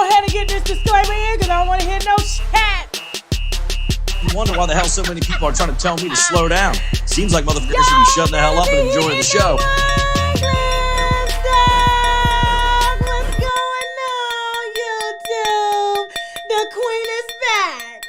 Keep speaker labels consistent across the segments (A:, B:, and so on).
A: ahead and get this disclaimer in because I don't want to hear no chat.
B: You wonder why the hell so many people are trying to tell me to slow down. Seems like motherfuckers should be shutting the hell up and enjoying the show.
A: What's going on, YouTube? The queen is back.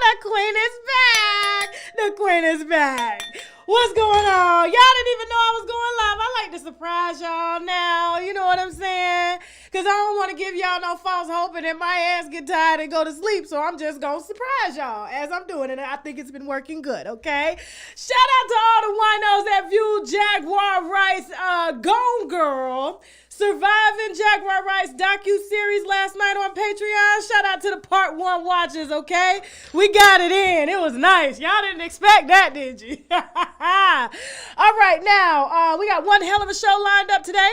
A: The queen is back. The queen is back. What's going on? Y'all didn't even know I was going live. I like to surprise y'all now. You know what I'm saying? Because I don't want to give y'all no false hope and then my ass get tired and go to sleep. So I'm just going to surprise y'all as I'm doing it. And I think it's been working good, okay? Shout out to all the winos that viewed Jaguar Rice Gone Girl Surviving Jaguar Rice docu-series last night on Patreon. Shout out to the part 1 watchers, okay? We got it in. It was nice. Y'all didn't expect that, did you? All right, now, we got one hell of a show lined up today.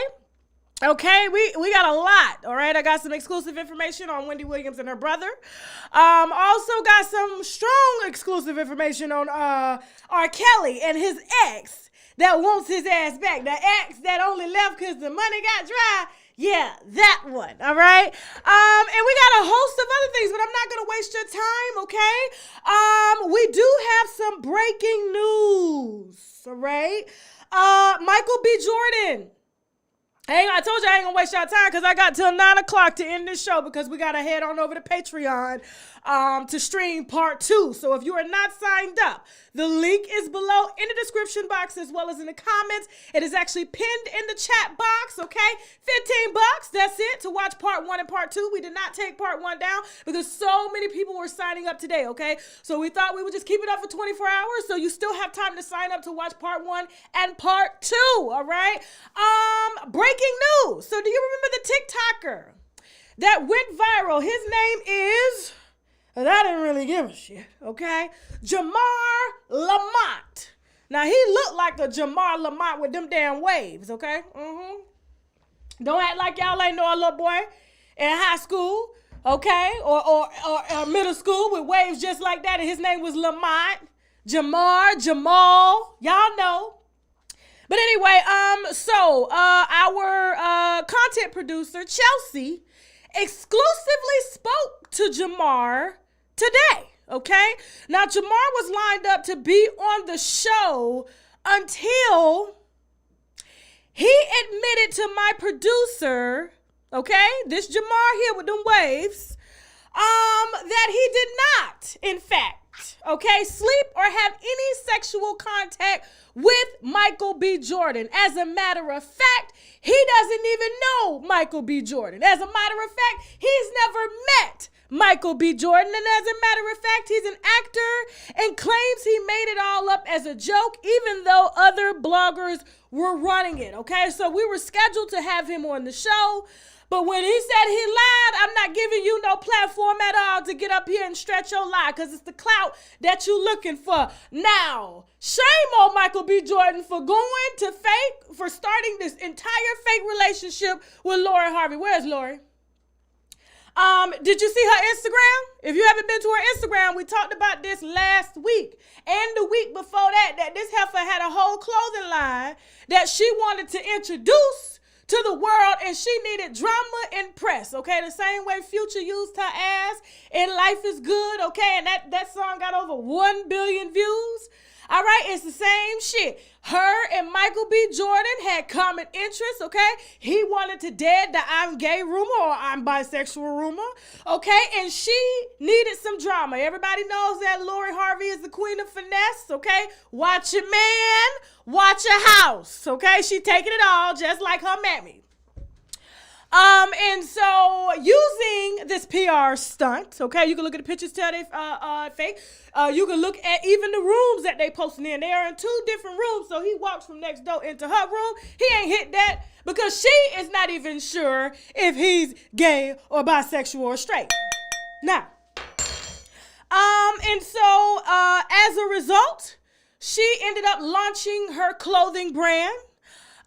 A: Okay, we got a lot, all right? I got some exclusive information on Wendy Williams and her brother. Also got some strong exclusive information on R.Kelly and his ex that wants his ass back. The ex that only left because the money got dry. Yeah, that one, all right? And we got a host of other things, but I'm not going to waste your time, okay? We do have some breaking news, all right? Michael B. Jordan. I told you I ain't gonna waste y'all time because I got till 9 o'clock to end this show because we gotta head on over to Patreon to stream part 2. So if you are not signed up, the link is below in the description box as well as in the comments. It is actually pinned in the chat box, okay? $15, that's it, to watch part 1 and part 2. We did not take part 1 down because so many people were signing up today, okay? So we thought we would just keep it up for 24 hours so you still have time to sign up to watch part 1 and part 2, all right? Breaking news. So do you remember the TikToker that went viral? His name is, and I didn't really give a shit, okay? Jamar Lamont. Now, he looked like a Jamar Lamont with them damn waves, okay? Don't act like y'all ain't know a little boy in high school, okay? Or middle school with waves just like that, and his name was Lamont. Jamal, y'all know. But anyway, so our content producer, Chelsea, exclusively spoke to Jamar today, okay? Now, Jamar was lined up to be on the show until he admitted to my producer, okay, this Jamar here with them waves, that he did not, in fact, okay, sleep or have any sexual contact with Michael B. Jordan. As a matter of fact, he doesn't even know Michael B. Jordan. As a matter of fact, he's never met Michael B. Jordan. And as a matter of fact, he's an actor and claims he made it all up as a joke, even though other bloggers were running it, okay? So we were scheduled to have him on the show. But when he said he lied, I'm not giving you no platform at all to get up here and stretch your lie because it's the clout that you're looking for. Now, shame on Michael B. Jordan for going to fake, for starting this entire fake relationship with Lori Harvey. Where's Lori? Did you see her Instagram? If you haven't been to her Instagram, we talked about this last week and the week before that this heifer had a whole clothing line that she wanted to introduce to the world, and she needed drama and press, okay? The same way Future used her ass in Life is Good, okay? And that song got over 1 billion views. All right, it's the same shit. Her and Michael B. Jordan had common interests, okay? He wanted to dead the I'm gay rumor or I'm bisexual rumor, okay? And she needed some drama. Everybody knows that Lori Harvey is the queen of finesse, okay? Watch your man, watch your house, okay? She taking it all just like her mammy. And so using this PR stunt, okay, you can look at the pictures, tell they fake. You can look at even the rooms that they posting in. They are in 2 different rooms. So he walks from next door into her room. He ain't hit that because she is not even sure if he's gay or bisexual or straight. Now, and so as a result, she ended up launching her clothing brand.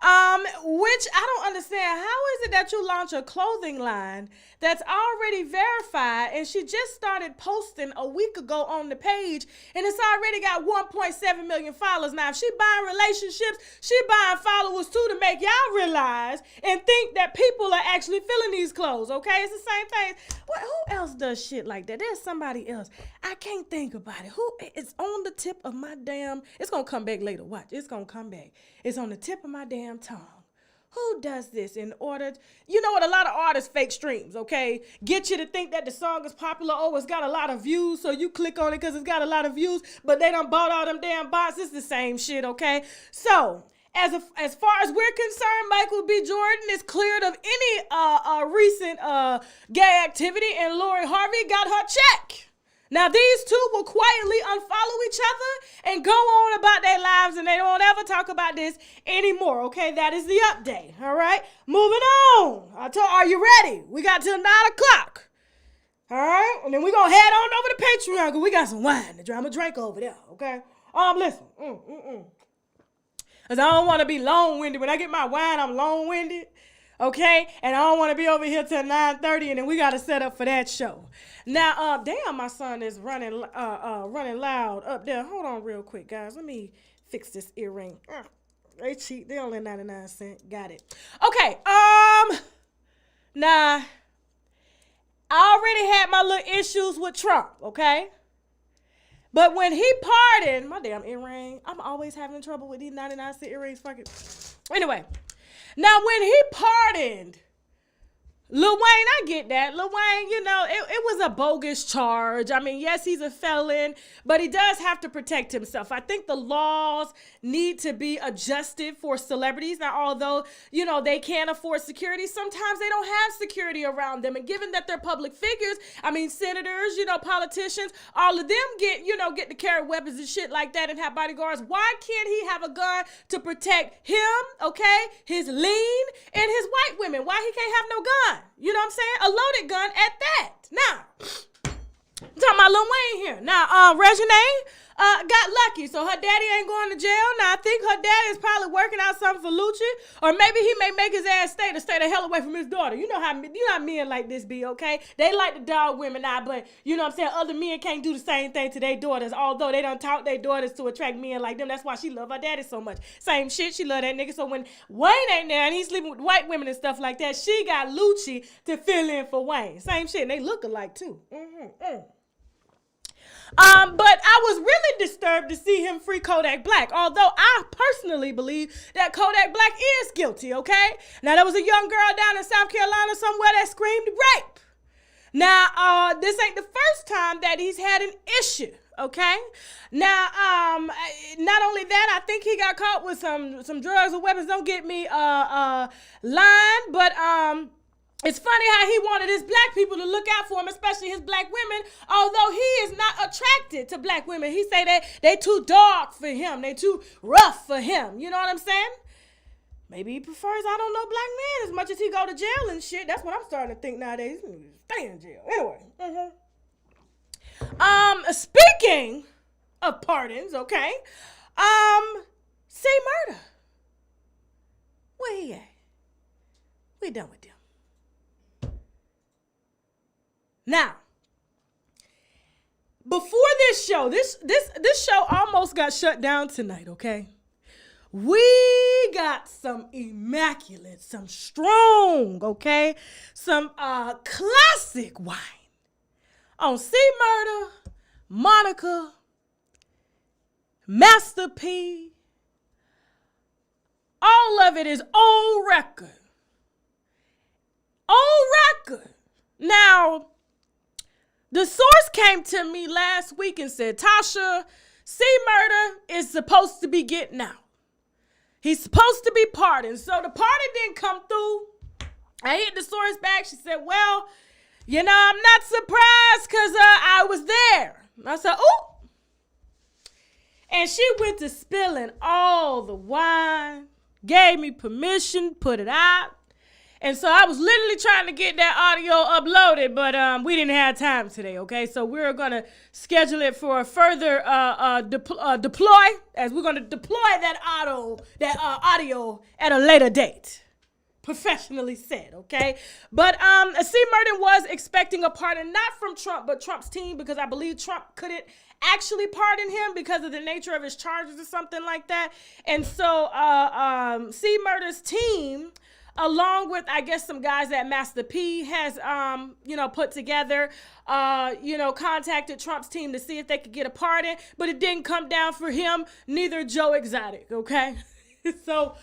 A: Which I don't understand. How is it that you launch a clothing line that's already verified and she just started posting a week ago on the page and it's already got 1.7 million followers? Now, if she buying relationships, she buying followers too to make y'all realize and think that people are actually feeling these clothes, okay? It's the same thing. Who else does shit like that? There's somebody else. I can't think about it. Who? It's on the tip of my damn, it's going to come back later. Watch. It's going to come back. It's on the tip of my damn tongue. Who does this in order? You know what? A lot of artists fake streams, okay? Get you to think that the song is popular. Oh, it's got a lot of views, so you click on it because it's got a lot of views, but they done bought all them damn bots. It's the same shit, okay? So, as far as we're concerned, Michael B. Jordan is cleared of any recent gay activity, and Lori Harvey got her check. Now, these two will quietly unfollow each other and go on about their lives, and they don't ever talk about this anymore, okay? That is the update, all right? Moving on. Are you ready? We got till 9 o'clock, all right? And then we're going to head on over to Patreon because we got some wine to drink over there, okay? Listen. Because I don't want to be long-winded. When I get my wine, I'm long-winded. Okay, and I don't want to be over here till 9:30, and then we got to set up for that show. Now, damn, my son is running loud up there. Hold on real quick, guys. Let me fix this earring. They cheap. They only 99 cents. Got it. Okay, now, I already had my little issues with Trump, okay? But when he pardoned, my damn earring, I'm always having trouble with these 99 cent earrings. Fucking. Anyway. Now, when he pardoned Lil Wayne, I get that. Lil Wayne, you know, it was a bogus charge. I mean, yes, he's a felon, but he does have to protect himself. I think the laws need to be adjusted for celebrities. Now, although, you know, they can't afford security, sometimes they don't have security around them. And given that they're public figures, I mean, senators, you know, politicians, all of them get to carry weapons and shit like that and have bodyguards. Why can't he have a gun to protect him, okay, his lean, and his white women? Why he can't have no gun? You know what I'm saying? A loaded gun at that. Now, I'm talking about Lil Wayne here. Now, Reginae got lucky, so her daddy ain't going to jail. Now, I think her daddy is probably working out something for Lucci, or maybe he may make his ass stay the hell away from his daughter. You know how men like this be, okay? They like to dog women out, but you know what I'm saying? Other men can't do the same thing to their daughters, although they done taught their daughters to attract men like them. That's why she love her daddy so much. Same shit, she love that nigga. So when Wayne ain't there and he's sleeping with white women and stuff like that, she got Lucci to fill in for Wayne. Same shit, and they look alike too. But I was really disturbed to see him free Kodak Black, although I personally believe that Kodak Black is guilty, okay? Now, there was a young girl down in South Carolina somewhere that screamed rape. Now, this ain't the first time that he's had an issue, okay? Now, not only that, I think he got caught with some drugs or weapons. Don't get me lying, but it's funny how he wanted his black people to look out for him, especially his black women, although he is not attracted to black women. He say that they too dark for him. They too rough for him. You know what I'm saying? Maybe he prefers, I don't know, black men as much as he go to jail and shit. That's what I'm starting to think nowadays. Stay in jail. Anyway. Speaking of pardons, okay? C Murder. Where he at? We done with them. Now, before this show, this show almost got shut down tonight, okay? We got some immaculate, some strong, okay? Some classic wine on C Murder, Monica, Master P. All of it is on record. On record. Now, the source came to me last week and said, Tasha, C Murder is supposed to be getting out. He's supposed to be pardoned. So the pardon didn't come through. I hit the source back. She said, well, you know, I'm not surprised because I was there. I said, ooh. And she went to spilling all the wine, gave me permission, put it out. And so I was literally trying to get that audio uploaded, but we didn't have time today, okay? So we're going to schedule it for a further deploy, as we're going to deploy that audio at a later date. Professionally said, okay? But C. Murden was expecting a pardon, not from Trump, but Trump's team, because I believe Trump couldn't actually pardon him because of the nature of his charges or something like that. And so C. Murder's team, along with, I guess, some guys that Master P has, put together, contacted Trump's team to see if they could get a pardon, but it didn't come down for him, neither Joe Exotic, okay? So,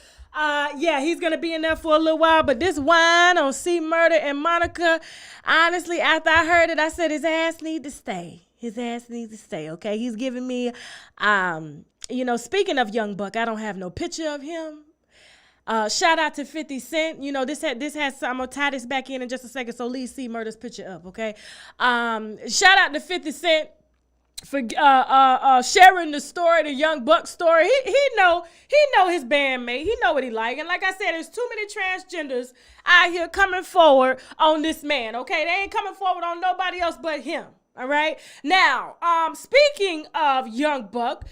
A: he's going to be in there for a little while, but this wine on C. Murder and Monica, honestly, after I heard it, I said his ass need to stay. His ass needs to stay, okay? He's giving me, speaking of Young Buck, I don't have no picture of him. Shout out to 50 Cent. This has, I'm going to tie this back in just a second, so leave C. Murder's picture up, okay? Shout out to 50 Cent for sharing the story, the Young Buck story. He know his bandmate. He know what he like. And like I said, there's too many transgenders out here coming forward on this man, okay? They ain't coming forward on nobody else but him, all right? Now, speaking of Young Buck,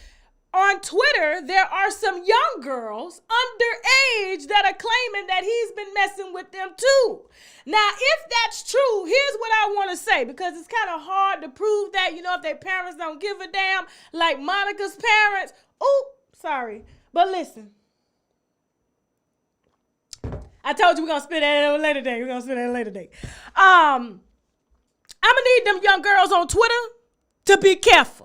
A: on Twitter, there are some young girls underage that are claiming that he's been messing with them too. Now, if that's true, here's what I want to say, because it's kind of hard to prove that, if their parents don't give a damn, like Monica's parents. Ooh, sorry. But listen, I told you we're going to spit that at a later day. I'm going to need them young girls on Twitter to be careful.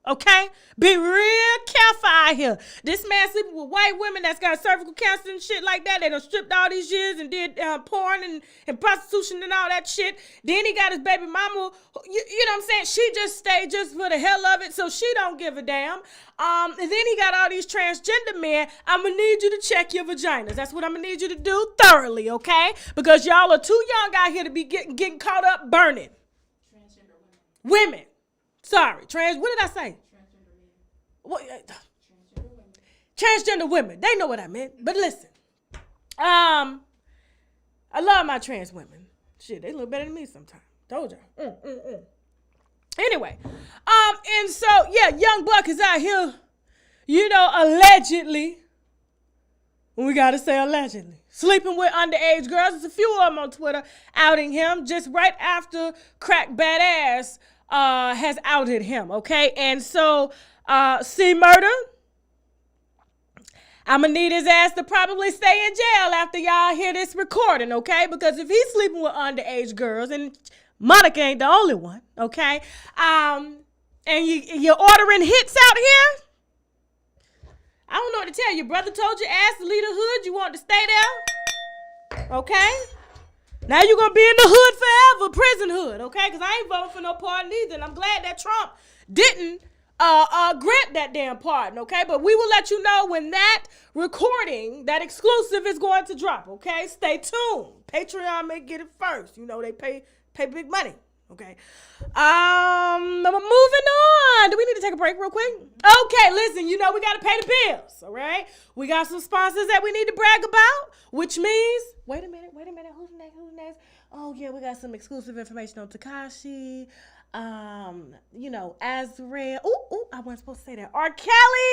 A: Okay? Be real careful out here. This man sleeping with white women that's got cervical cancer and shit like that. They done stripped all these years and did porn and prostitution and all that shit. Then he got his baby mama, you know what I'm saying? She just stayed just for the hell of it, so she don't give a damn. And then he got all these transgender men. I'm going to need you to check your vaginas. That's what I'm going to need you to do thoroughly, okay? Because y'all are too young out here to be getting caught up burning. Transgender women. Sorry, what did I say? Transgender women. They know what I meant. But listen, I love my trans women. Shit, they look better than me sometimes. Told you. Anyway, and so, Young Buck is out here, allegedly, we got to say allegedly, sleeping with underage girls. There's a few of them on Twitter outing him just right after Crack Badass has outed him, okay? And so, C. Murder, I'm going to need his ass to probably stay in jail after y'all hear this recording, okay? Because if he's sleeping with underage girls, and Monica ain't the only one, okay? And you're ordering hits out here? I don't know what to tell you. Brother told your ass to leave the hood. You want to stay there? Okay? Now you're going to be in the hood forever, prison hood, okay? Because I ain't voting for no pardon either. And I'm glad that Trump didn't grant that damn pardon, okay? But we will let you know when that recording, that exclusive, is going to drop, okay? Stay tuned. Patreon may get it first. They pay big money, okay? Moving on. Do we need to take a break real quick? Okay, listen, we got to pay the bills, all right? We got some sponsors that we need to brag about, which means, wait a minute, who's next? Oh, yeah, we got some exclusive information on Tekashi, Azerial. I wasn't supposed to say that. R.Kelly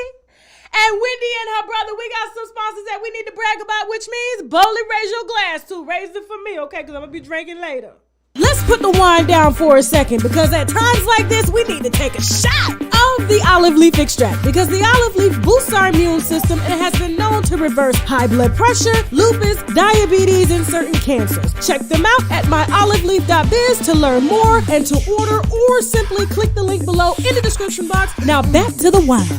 A: and Wendy and her brother. We got some sponsors that we need to brag about, which means boldly raise your glass too. Raise it for me, okay? Because I'm going to be drinking later. Let's put the wine down for a second, because at times like this, we need to take a shot of the olive leaf extract, because the olive leaf boosts our immune system and has been known to reverse high blood pressure, lupus, diabetes, and certain cancers. Check them out at myoliveleaf.biz to learn more and to order, or simply click the link below in the description box. Now back to the wine.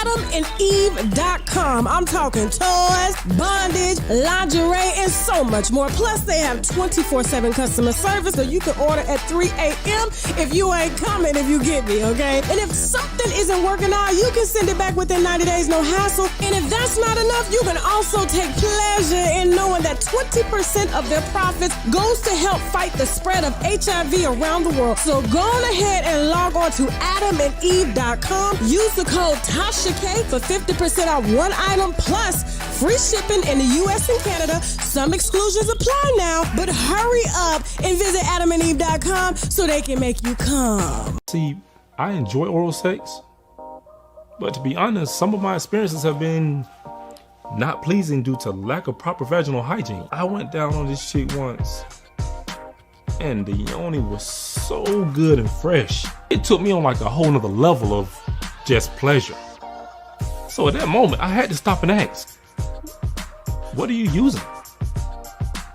A: AdamandEve.com. I'm talking toys, bondage, lingerie, and so much more. Plus, they have 24/7 customer service, so you can order at 3 a.m. if you ain't coming, if you get me, okay? And if something isn't working out, you can send it back within 90 days, no hassle. And if that's not enough, you can also take pleasure in knowing that 20% of their profits goes to help fight the spread of HIV around the world. So go on ahead and log on to AdamandEve.com. Use the code Tasha
C: Tasha K for 50% off one item plus free shipping in the U.S. and Canada. Some exclusions apply now, but hurry up and visit adamandeve.com so they can make you come.
D: See, I enjoy oral sex, but to be honest, some of my experiences have been not pleasing due to lack of proper vaginal hygiene. I went down on this chick once, and the yoni was so good and fresh. It took me on like a whole nother level of just pleasure. So at that moment, I had to stop and ask, what are you using?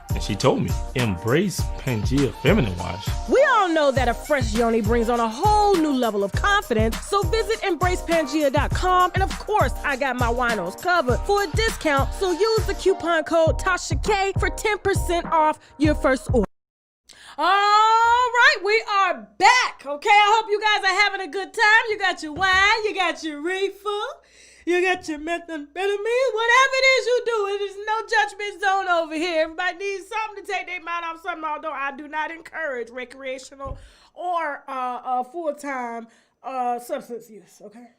D: And she told me, Embrace Pangea Feminine Wash.
C: We all know that a fresh yoni brings on a whole new level of confidence, so visit embracepangea.com, and of course, I got my winos covered for a discount, so use the coupon code TASHAK for 10% off your first order.
A: All right, we are back, okay? I hope you guys are having a good time. You got your wine, you got your refill, you got your methamphetamine, whatever it is you do, there's no judgment zone over here. Everybody needs something to take their mind off something, although I do not encourage recreational or full-time substance use, okay?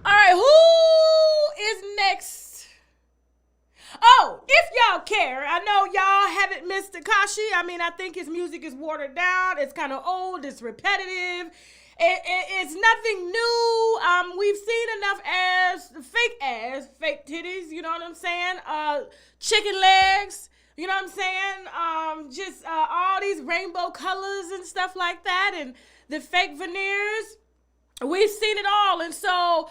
A: All right, who is next? Oh, if y'all care, I know y'all haven't missed Tekashi. I mean, I think his music is watered down. It's kind of old. It's repetitive. It's nothing new. We've seen enough fake titties, you know what I'm saying? Chicken legs, you know what I'm saying? Just all these rainbow colors and stuff like that, and the fake veneers. We've seen it all, and so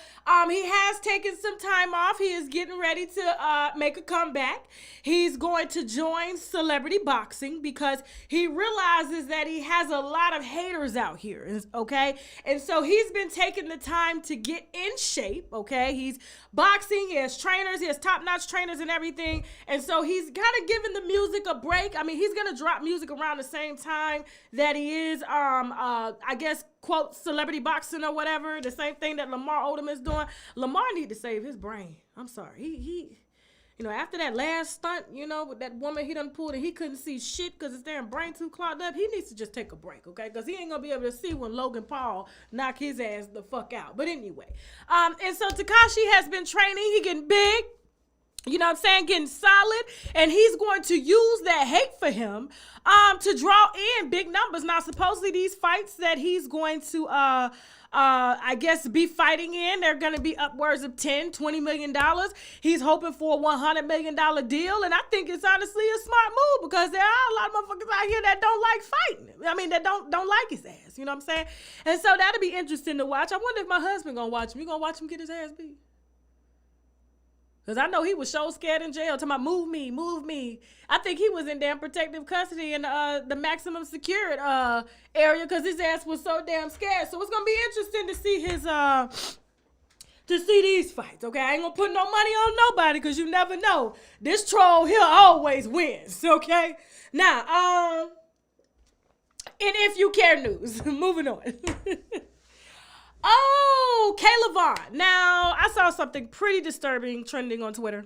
A: he has taken some time off. He is getting ready to make a comeback. He's going to join celebrity boxing because he realizes that he has a lot of haters out here, okay? And so he's been taking the time to get in shape, okay? He's boxing, he has trainers, he has top-notch trainers and everything, and so he's kind of giving the music a break. I mean, he's going to drop music around the same time that he is, I guess, quote, celebrity boxing or whatever, the same thing that Lamar Odom is doing. Lamar need to save his brain. I'm sorry. He you know, after that last stunt, you know, with that woman he done pulled and he couldn't see shit because his damn brain too clogged up, he needs to just take a break, okay? Because he ain't going to be able to see when Logan Paul knock his ass the fuck out. But anyway, and so Tekashi has been training. He getting big. You know what I'm saying? Getting solid. And he's going to use that hate for him to draw in big numbers. Now, supposedly these fights that he's going to, I guess, be fighting in, they're going to be upwards of $10-20 million. He's hoping for a $100 million deal. And I think it's honestly a smart move because there are a lot of motherfuckers out here that don't like fighting. I mean, that don't like his ass. You know what I'm saying? And so that'll be interesting to watch. I wonder if my husband going to watch him. You going to watch him get his ass beat? Because I know he was so scared in jail, talking about move me. I think he was in damn protective custody in the maximum secured area because his ass was so damn scared. So it's going to be interesting to see these fights, okay? I ain't going to put no money on nobody because you never know. This troll here always wins, okay? Now, and if you care news, moving on. Oh, Kayla Vaughn. Now, I saw something pretty disturbing trending on Twitter.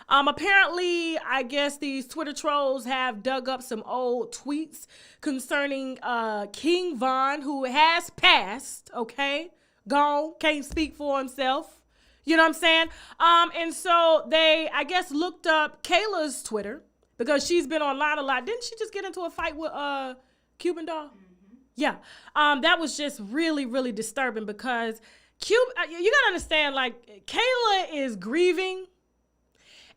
A: Apparently, I guess these Twitter trolls have dug up some old tweets concerning King Von, who has passed, okay? Gone, can't speak for himself. You know what I'm saying? And so they, I guess, looked up Kayla's Twitter because she's been online a lot. Didn't she just get into a fight with Cuban Doll? Yeah, that was just really, really disturbing because you gotta understand, like, Kayla is grieving.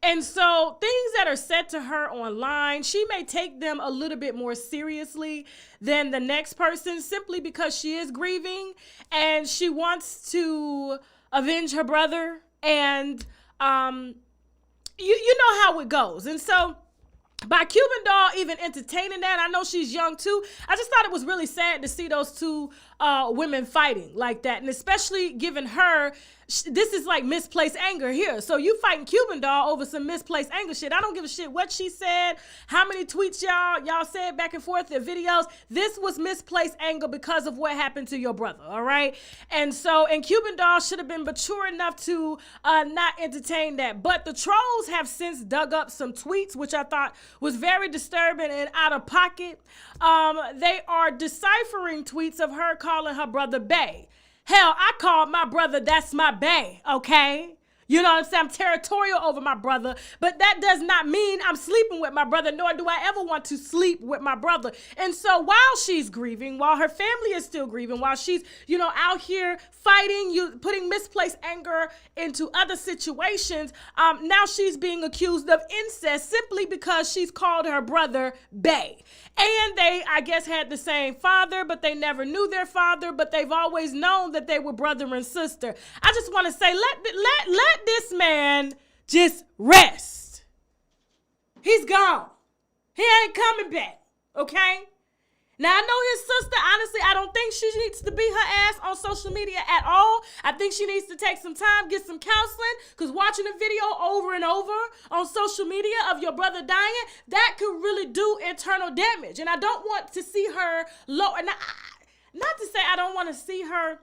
A: And so things that are said to her online, she may take them a little bit more seriously than the next person simply because she is grieving and she wants to avenge her brother. And you know how it goes. And so by Cuban Doll even entertaining that, I know she's young too. I just thought it was really sad to see those two women fighting like that. And especially given her, this is like misplaced anger here. So you fighting Cuban Doll over some misplaced anger shit. I don't give a shit what she said, how many tweets y'all said back and forth, the videos. This was misplaced anger because of what happened to your brother, all right? And Cuban Doll should have been mature enough to not entertain that. But the trolls have since dug up some tweets, which I thought was very disturbing and out of pocket. They are deciphering tweets of her calling her brother Bay. Hell, I called my brother, that's my bae, okay? You know what I'm saying? I'm territorial over my brother, but that does not mean I'm sleeping with my brother, nor do I ever want to sleep with my brother. And so while she's grieving, while her family is still grieving, while she's, out here fighting, putting misplaced anger into other situations, now she's being accused of incest simply because she's called her brother bae. And they, I guess, had the same father, but they never knew their father, but they've always known that they were brother and sister. I just want to say, let this man just rest. He's gone. He ain't coming back, okay? Now, I know his sister, honestly, I don't think she needs to beat her ass on social media at all. I think she needs to take some time, get some counseling, because watching a video over and over on social media of your brother dying, that could really do internal damage. And I don't want to see her lower. Not to say I don't want to see her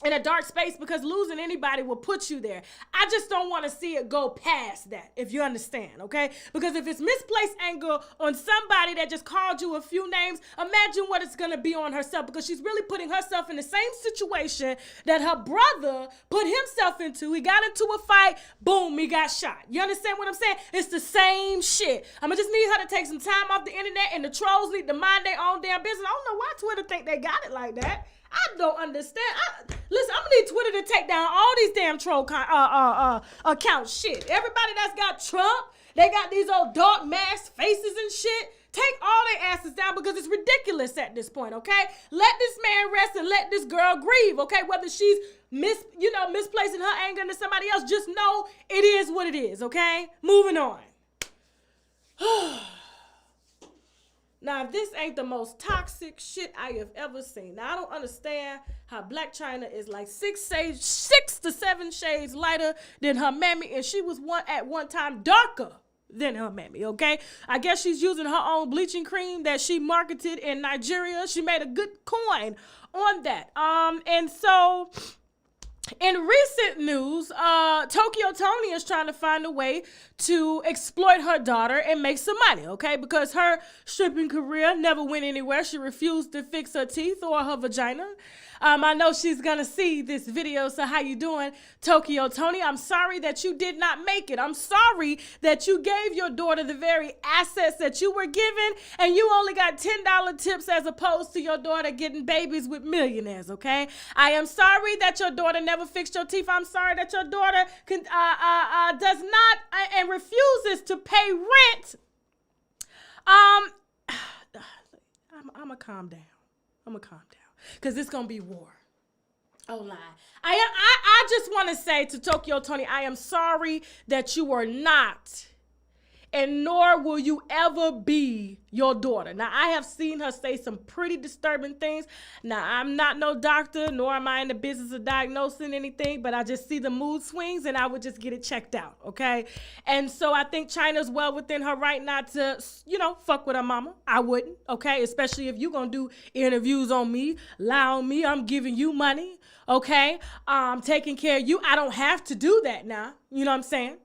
A: in a dark space, because losing anybody will put you there. I just don't want to see it go past that, if you understand, okay? Because if it's misplaced anger on somebody that just called you a few names, imagine what it's going to be on herself, because she's really putting herself in the same situation that her brother put himself into. He got into a fight, boom, he got shot. You understand what I'm saying? It's the same shit. I'm going to just need her to take some time off the internet, and the trolls need to mind their own damn business. I don't know why Twitter think they got it like that. I don't understand. Listen, I'm gonna need Twitter to take down all these damn troll accounts. Shit. Everybody that's got Trump, they got these old dark mask faces and shit. Take all their asses down, because it's ridiculous at this point, okay? Let this man rest and let this girl grieve, okay? Whether she's misplacing her anger into somebody else, just know it is what it is, okay? Moving on. Now, if this ain't the most toxic shit I have ever seen. Now, I don't understand how Black China is like 6 to 7 shades lighter than her mammy, and she was at one time darker than her mammy, okay? I guess she's using her own bleaching cream that she marketed in Nigeria. She made a good coin on that. And so in recent news, Tokyo Toni is trying to find a way to exploit her daughter and make some money, okay? Because her stripping career never went anywhere. She refused to fix her teeth or her vagina. I know she's going to see this video, so how you doing, Tokyo Toni? I'm sorry that you did not make it. I'm sorry that you gave your daughter the very assets that you were given, and you only got $10 tips as opposed to your daughter getting babies with millionaires, okay? I am sorry that your daughter never fixed your teeth. I'm sorry that your daughter does not and refuses to pay rent. I'm going to calm down. Because it's going to be war. Oh, lie. I just want to say to Tokyo Toni, I am sorry that you are not, and nor will you ever be, your daughter. Now, I have seen her say some pretty disturbing things. Now, I'm not no doctor, nor am I in the business of diagnosing anything, but I just see the mood swings, and I would just get it checked out, okay? And so I think China's well within her right not to, fuck with her mama. I wouldn't, okay? Especially if you're going to do interviews on me, lie on me, I'm giving you money, okay? Taking care of you. I don't have to do that now, you know what I'm saying?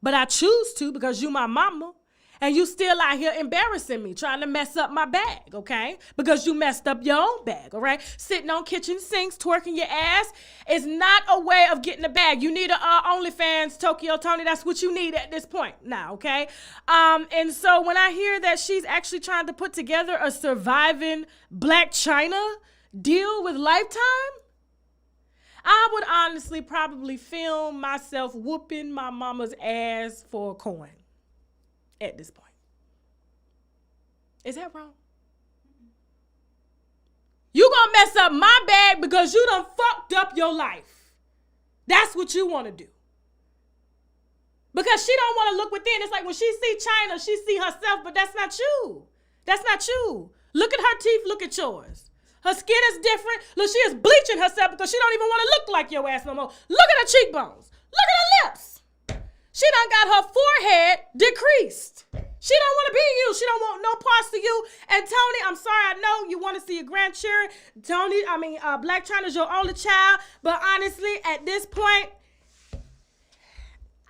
A: But I choose to, because you my mama, and you still out here embarrassing me, trying to mess up my bag, okay? Because you messed up your own bag, all right? Sitting on kitchen sinks, twerking your ass is not a way of getting a bag. You need a OnlyFans, Tokyo Toni. That's what you need at this point now, okay? And so when I hear that she's actually trying to put together a surviving Black China deal with Lifetime, I would honestly probably film myself whooping my mama's ass for a coin at this point. Is that wrong? You gonna mess up my bag because you done fucked up your life. That's what you want to do. Because she don't want to look within. It's like when she see China, she see herself, but that's not you. That's not you. Look at her teeth, look at yours. Her skin is different. Look, she is bleaching herself because she don't even want to look like your ass no more. Look at her cheekbones. Look at her lips. She done got her forehead decreased. She don't want to be you. She don't want no parts of you. And Toni, I'm sorry, I know you want to see your grandchildren. Black China's your only child. But honestly, at this point,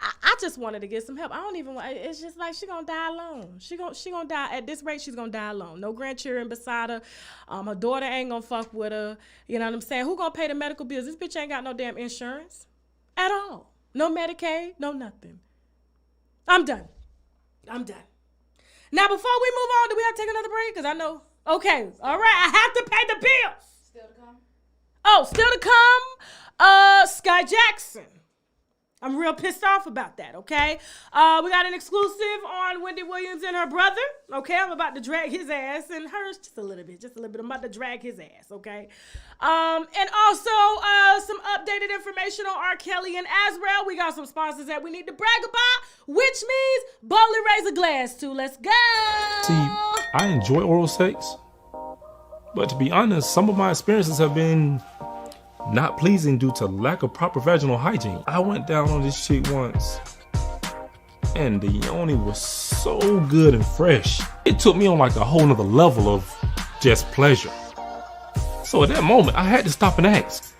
A: I just wanted to get some help. I don't even want, it's just like she gonna die alone. She gonna die, at this rate, she's gonna die alone. No grandchildren beside her. Her daughter ain't gonna fuck with her. You know what I'm saying? Who gonna pay the medical bills? This bitch ain't got no damn insurance at all. No Medicaid, no nothing. I'm done. Now, before we move on, do we have to take another break? Because I know, okay, all right, I have to pay the bills.
E: Still to come?
A: Oh, still to come, Sky Jackson. I'm real pissed off about that, okay? We got an exclusive on Wendy Williams and her brother, okay? I'm about to drag his ass, and hers just a little bit. I'm about to drag his ass, okay? And also some updated information on R.Kelly and Azerial. We got some sponsors that we need to brag about, which means boldly raise a glass to. Let's go!
D: See, I enjoy oral sex, but to be honest, some of my experiences have been not pleasing due to lack of proper vaginal hygiene. I went down on this chick once, and the yoni was so good and fresh. It took me on like a whole nother level of just pleasure. So at that moment, I had to stop and ask,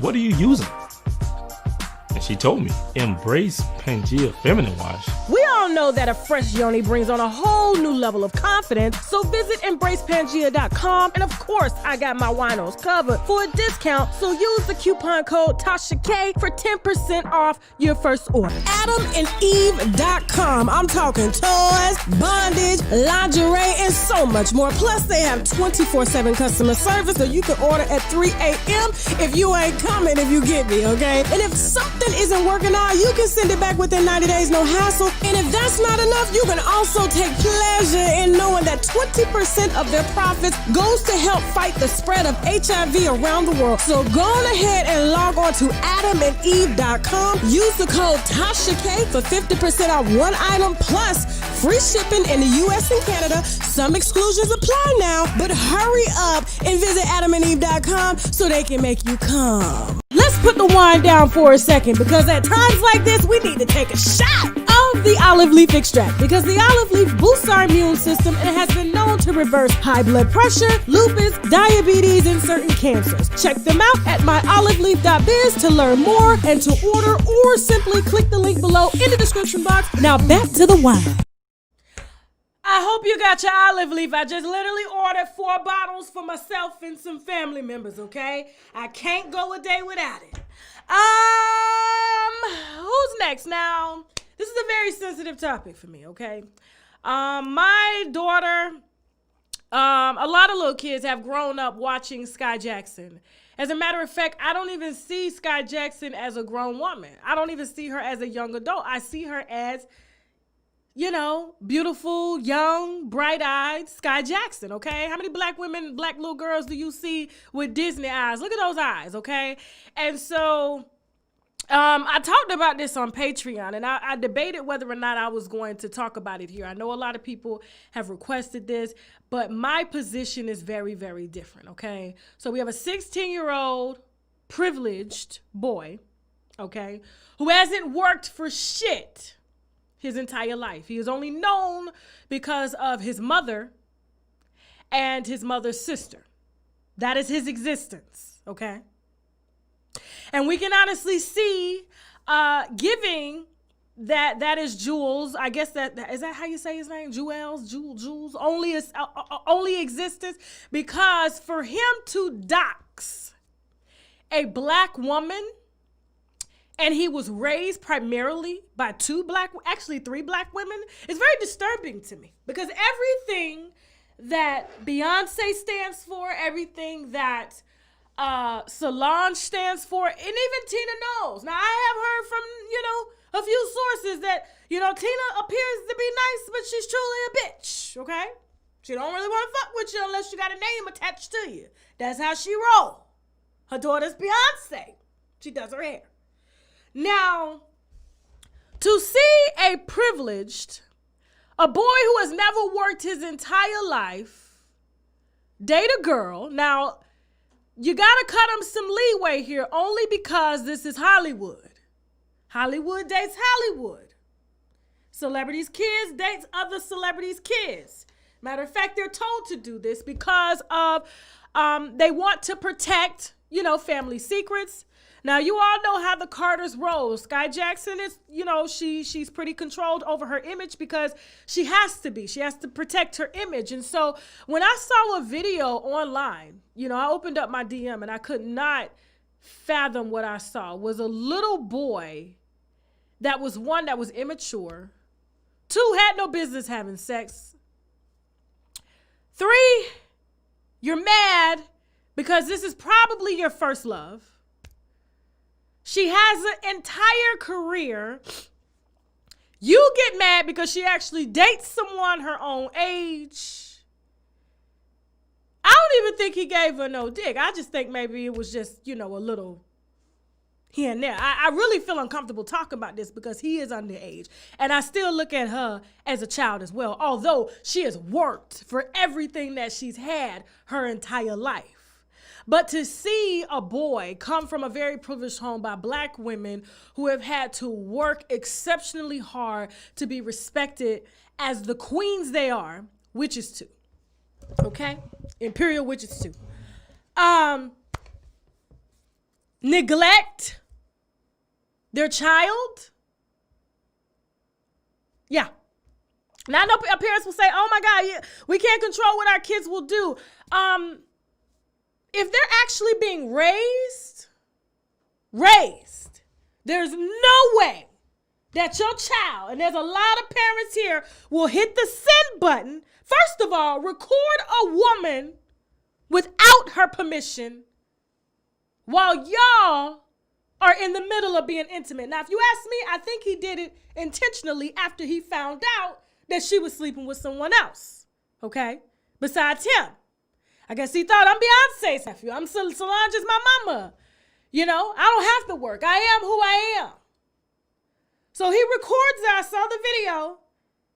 D: what are you using? And she told me, Embrace Pangea Feminine Wash.
C: We all know that a fresh yoni brings on a whole new level of confidence, so visit embracepangea.com, and of course, I got my winos covered for a discount, so use the coupon code TASHAK for 10% off your first order.
E: AdamandEve.com. I'm talking toys, bondage, lingerie, and so much more. Plus, they have 24/7 customer service, so you can order at 3 a.m. if you ain't coming, if you get me, okay? And if something isn't working out, you can send it back within 90 days, no hassle. And if that's not enough, you can also take pleasure in knowing that 20% of their profits goes to help fight the spread of HIV around the world. So go on ahead and log on to AdamandEve.com. Use the code TASHAK for 50% off one item plus free shipping in the US and Canada. Some exclusions apply now, but hurry up and visit AdamandEve.com so they can make you come.
C: Let's put the wine down for a second, because at times like this, we need to take a shot of the olive leaf extract, because the olive leaf boosts our immune system and has been known to reverse high blood pressure, lupus, diabetes, and certain cancers. Check them out at myoliveleaf.biz to learn more and to order, or simply click the link below in the description box. Now back to the wine.
A: I hope you got your olive leaf. I just literally ordered 4 bottles for myself and some family members, okay? I can't go a day without it. Who's next? Now, this is a very sensitive topic for me, okay? My daughter, a lot of little kids have grown up watching Sky Jackson. As a matter of fact, I don't even see Sky Jackson as a grown woman. I don't even see her as a young adult. I see her as, you know, beautiful, young, bright-eyed Sky Jackson, okay? How many black women, black little girls do you see with Disney eyes? Look at those eyes, okay? And so I talked about this on Patreon, and I debated whether or not I was going to talk about it here. I know a lot of people have requested this, but my position is very, very different, okay? So we have a 16-year-old privileged boy, okay, who hasn't worked for shit his entire life. He is only known because of his mother and his mother's sister. That is his existence, okay? And we can honestly see giving that is Jules. I guess is that how you say his name? Jules only existence, because for him to dox a black woman, and he was raised primarily by 3 black women, it's very disturbing to me, because everything that Beyonce stands for, everything that Solange stands for, and even Tina knows. Now, I have heard from, a few sources that, Tina appears to be nice, but she's truly a bitch, okay? She don't really want to fuck with you unless you got a name attached to you. That's how she roll. Her daughter's Beyonce. She does her hair. Now, to see a boy who has never worked his entire life, date a girl. Now, you got to cut him some leeway here, only because this is Hollywood. Hollywood dates Hollywood. Celebrities' kids dates other celebrities' kids. Matter of fact, they're told to do this because of they want to protect, family secrets. Now, you all know how the Carters roll. Sky Jackson is, she's pretty controlled over her image because she has to be. She has to protect her image. And so when I saw a video online, I opened up my DM and I could not fathom what I saw. Was a little boy that was immature. 2, had no business having sex. 3, you're mad because this is probably your first love. She has an entire career. You get mad because she actually dates someone her own age. I don't even think he gave her no dick. I just think maybe it was just, a little here and there. I really feel uncomfortable talking about this because he is underage. And I still look at her as a child as well, although she has worked for everything that she's had her entire life. But to see a boy come from a very privileged home by Black women who have had to work exceptionally hard to be respected as the queens they are, witches too, okay? Imperial witches too. Neglect their child. Yeah. Now I know parents will say, oh my God, we can't control what our kids will do. If they're actually being raised, there's no way that your child, and there's a lot of parents here, will hit the send button. First of all, record a woman without her permission while y'all are in the middle of being intimate. Now, if you ask me, I think he did it intentionally after he found out that she was sleeping with someone else, okay, besides him. I guess he thought I'm Beyonce's nephew. I'm Solange is my mama. I don't have to work. I am who I am. So he records it. I saw the video.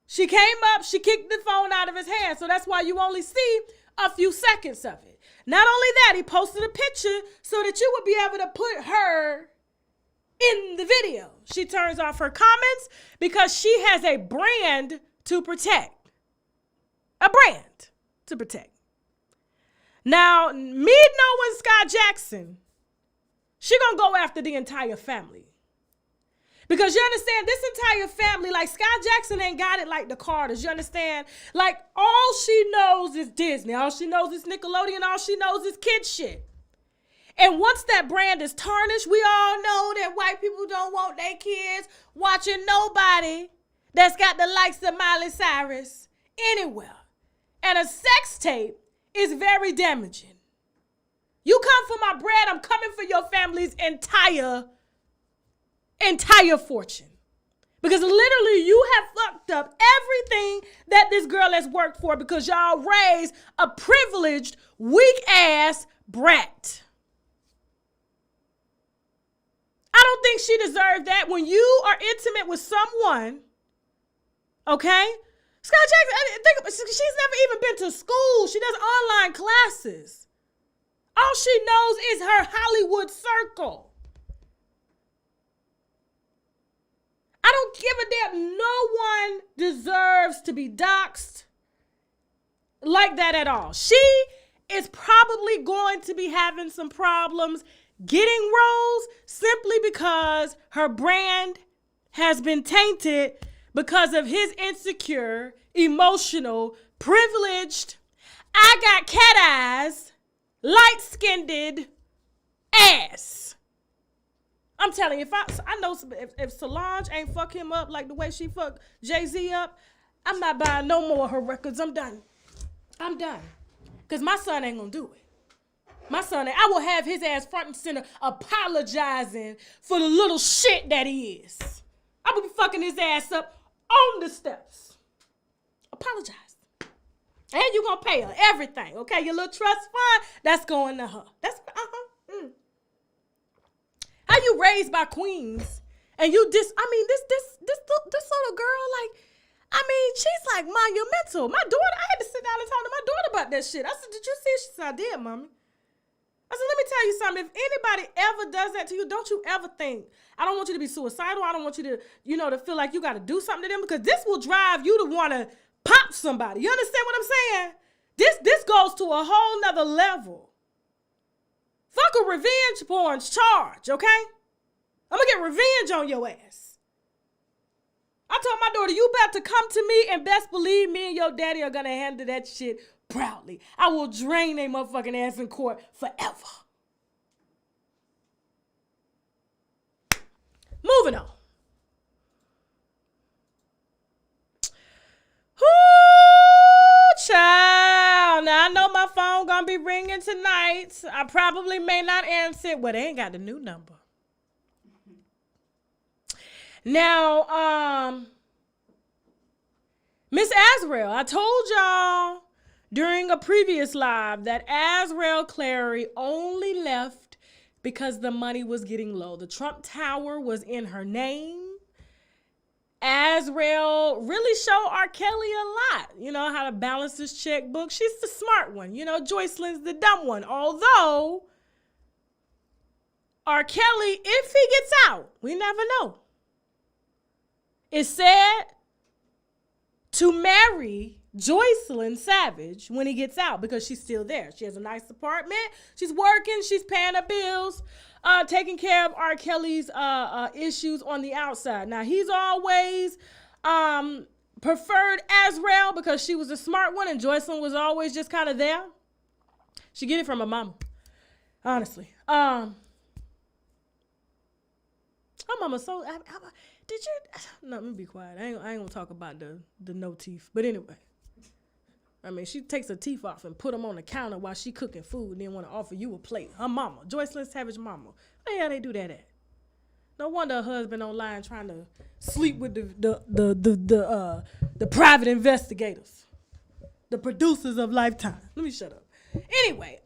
A: She came up. She kicked the phone out of his hand. So that's why you only see a few seconds of it. Not only that, he posted a picture so that you would be able to put her in the video. She turns off her comments because she has a brand to protect. A brand to protect. Now, me knowing Sky Jackson, she gonna go after the entire family. Because you understand, this entire family, like Sky Jackson ain't got it like the Carters, you understand? Like, all she knows is Disney, all she knows is Nickelodeon, all she knows is kid shit. And once that brand is tarnished, we all know that white people don't want their kids watching nobody that's got the likes of Miley Cyrus anywhere. And a sex tape is very damaging. You come for my bread, I'm coming for your family's entire fortune. Because literally you have fucked up everything that this girl has worked for because y'all raised a privileged, weak-ass brat. I don't think she deserved that. When you are intimate with someone, okay? Sky Jackson, she's never even been to school. She does online classes. All she knows is her Hollywood circle. I don't give a damn. No one deserves to be doxxed like that at all. She is probably going to be having some problems getting roles simply because her brand has been tainted because of his insecure, emotional, privileged, I got cat eyes, light-skinned ass. I'm telling you, I know if Solange ain't fuck him up like the way she fucked Jay-Z up, I'm not buying no more of her records. I'm done. Because my son ain't gonna do it. I will have his ass front and center apologizing for the little shit that he is. I will be fucking his ass up on the steps. Apologize. And you gonna pay her everything, okay? Your little trust fund, that's going to her. That's, How you raised by queens and you this little girl, like, she's like monumental. My daughter, I had to sit down and talk to my daughter about that shit. I said, did you see it? She said, I did, mommy. I said, let me tell you something. If anybody ever does that to you, don't you ever think, I don't want you to be suicidal. I don't want you to, to feel like you got to do something to them, because this will drive you to want to pop somebody. You understand what I'm saying? This goes to a whole nother level Fuck a revenge porn charge, okay? I'm gonna get revenge on your ass. I told my daughter, you better come to me, and best believe me and your daddy are gonna handle that shit proudly. I will drain their motherfucking ass in court forever. Moving on. Ooh, child. Now I know my phone gonna be ringing tonight. I probably may not answer it. Well, they ain't got the new number. Now, Miss Azerial, I told y'all during a previous live that Azerial Clary only left because the money was getting low. The Trump Tower was in her name. Azerial really showed R.Kelly a lot. You know, how to balance his checkbook. She's the smart one. You know, Jocelyn's the dumb one. Although, R.Kelly, if he gets out, we never know. It's said to marry Jocelyn Savage when he gets out because she's still there. She has a nice apartment. She's working. She's paying her bills, taking care of R. Kelly's issues on the outside. Now, he's always preferred Azerial because she was a smart one and Jocelyn was always just kind of there. She get it from her mama, honestly. Her mama so... Did you? No, let me be quiet. I ain't gonna talk about the no teeth. But anyway, I mean, she takes her teeth off and put them on the counter while she cooking food and then want to offer you a plate. Her mama, Jocelyn Savage mama. Where the hell they do that at? No wonder her husband online trying to sleep with the private investigators, the producers of Lifetime. Let me shut up. Anyway,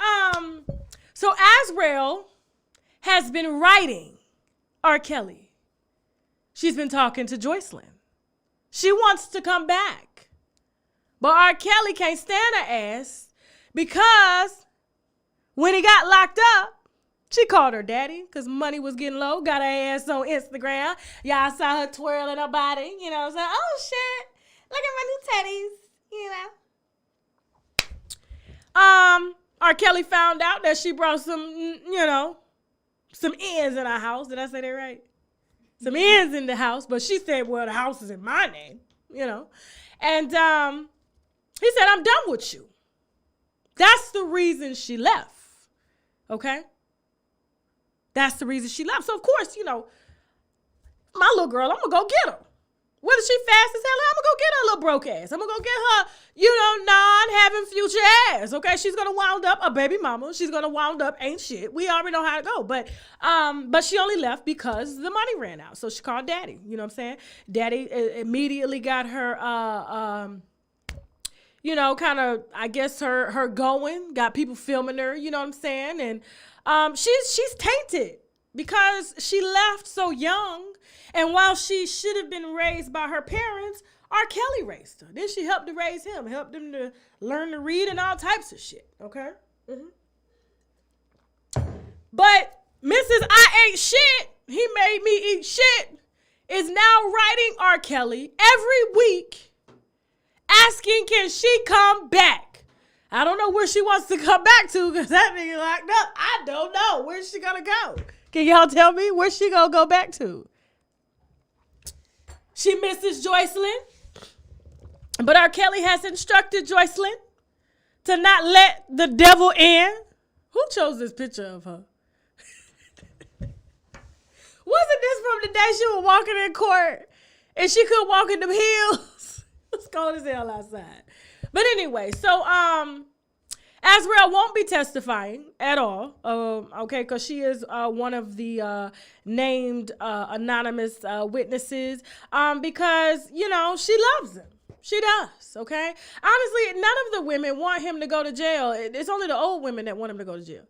A: so Azerial has been writing R. Kelly. She's been talking to Jocelyn. She wants to come back. But R. Kelly can't stand her ass because when he got locked up, she called her daddy because money was getting low, got her ass on Instagram. Y'all saw her twirling her body, you know what I'm saying? Oh, shit, look at my new teddies, you know. R. Kelly found out that she brought some ends in her house. Did I say that right? Some ends in the house, but she said, well, the house is in my name, you know. And he said, I'm done with you. That's the reason she left, okay? That's the reason she left. So, of course, you know, my little girl, I'm going to go get her. Whether she fast as hell, I'm going to go get her little broke ass. I'm going to go get her, you know, non-having future ass, okay? She's going to wound up a baby mama. She's going to wound up ain't shit. We already know how to go. But she only left because the money ran out. So she called daddy, you know what I'm saying? Daddy immediately got her, you know, kind of, I guess, her going, got people filming her, you know what I'm saying? And she's tainted because she left so young. And while she should have been raised by her parents, R. Kelly raised her. Then she helped to raise him, helped him to learn to read and all types of shit, okay? Mm-hmm. But Mrs. I Ain't Shit, he made me eat shit, is now writing R. Kelly every week asking, can she come back? I don't know where she wants to come back to because that nigga locked up. I don't know. Where's she gonna go? Can y'all tell me where she gonna go back to? She misses Jocelyn, but R. Kelly has instructed Jocelyn to not let the devil in. Who chose this picture of her? Wasn't this from the day she was walking in court and she couldn't walk in them hills? It's cold as hell outside. But anyway, so Azerial won't be testifying at all, okay, because she is one of the named anonymous witnesses because, you know, she loves him. She does, okay? Honestly, none of the women want him to go to jail. It's only the old women that want him to go to jail.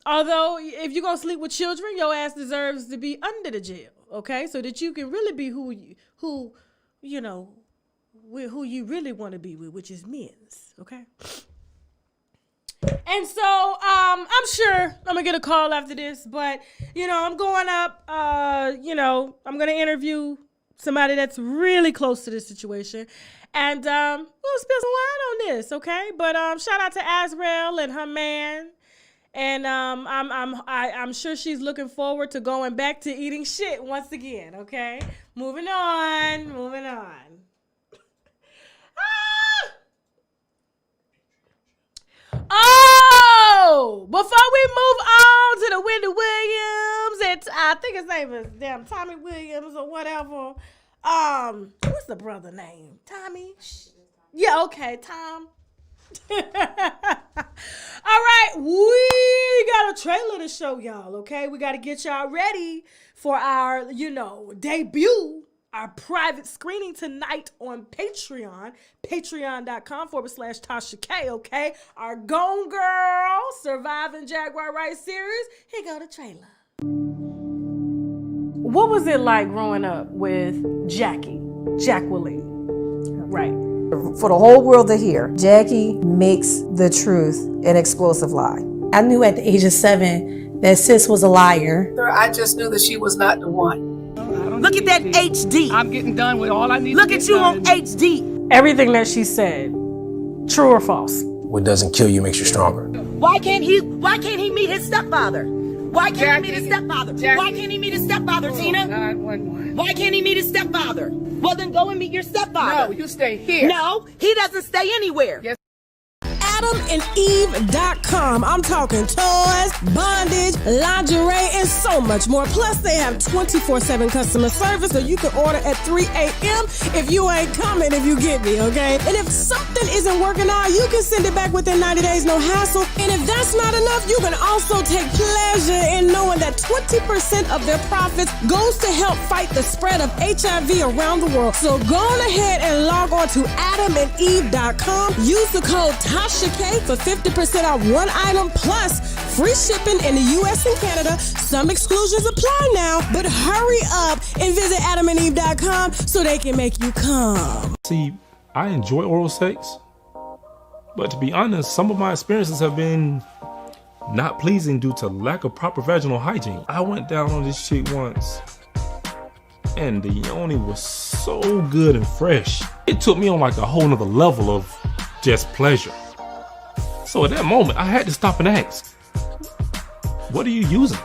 A: Although, if you're going to sleep with children, your ass deserves to be under the jail, okay? So that you can really be who you really want to be with, which is men's, okay? And so I'm sure I'm going to get a call after this, but, you know, I'm going up, you know, I'm going to interview somebody that's really close to this situation, and we'll spill some wine on this, okay? But shout out to Azerial and her man And I'm sure she's looking forward to going back to eating shit once again, okay? Moving on. Oh, before we move on to the Wendy Williams, and I think his name is Tommy Williams or whatever. What's the brother name? Tommy? Yeah, okay, Tom. All right, we got a trailer to show y'all, okay? We got to get y'all ready for our, debut, our private screening tonight on Patreon, patreon.com/TashaK, okay? Our Gone Girl Surviving Jaguar Wright series. Here go the trailer. What was it like growing up with Jacqueline? Right.
F: For the whole world to hear, Jackie makes the truth an explosive lie.
G: I knew at the age of 7 that sis was a liar.
H: I just knew that she was not the one.
I: Look at that HD.
H: I'm getting done with all I need.
I: Look at you on HD.
A: Everything that she said, true or false?
J: What doesn't kill you makes you stronger.
I: Why can't he meet his stepfather? Why can't he meet his stepfather? Why can't he meet his stepfather, Tina?
H: 911.
I: Why can't he meet his stepfather? Well, then go and meet your stepfather.
H: No, you stay here.
I: No, he doesn't stay anywhere.
H: Yes.
E: AdamandEve.com. I'm talking toys, bondage, lingerie, and so much more. Plus, they have 24/7 customer service, so you can order at 3 a.m. if you ain't coming, if you get me, okay? And if something isn't working out, you can send it back within 90 days, no hassle. And if that's not enough, you can also take pleasure in knowing that 20% of their profits goes to help fight the spread of HIV around the world. So go on ahead and log on to AdamandEve.com. Use the code TashaK for 50% off one item plus free shipping in the U.S. and Canada. Some exclusions apply now, but hurry up and visit AdamandEve.com so they can make you come.
D: See, I enjoy oral sex, but to be honest, some of my experiences have been not pleasing due to lack of proper vaginal hygiene. I went down on this chick once, and the yoni was so good and fresh. It took me on like a whole nother level of just pleasure. So at that moment, I had to stop and ask, what are you using?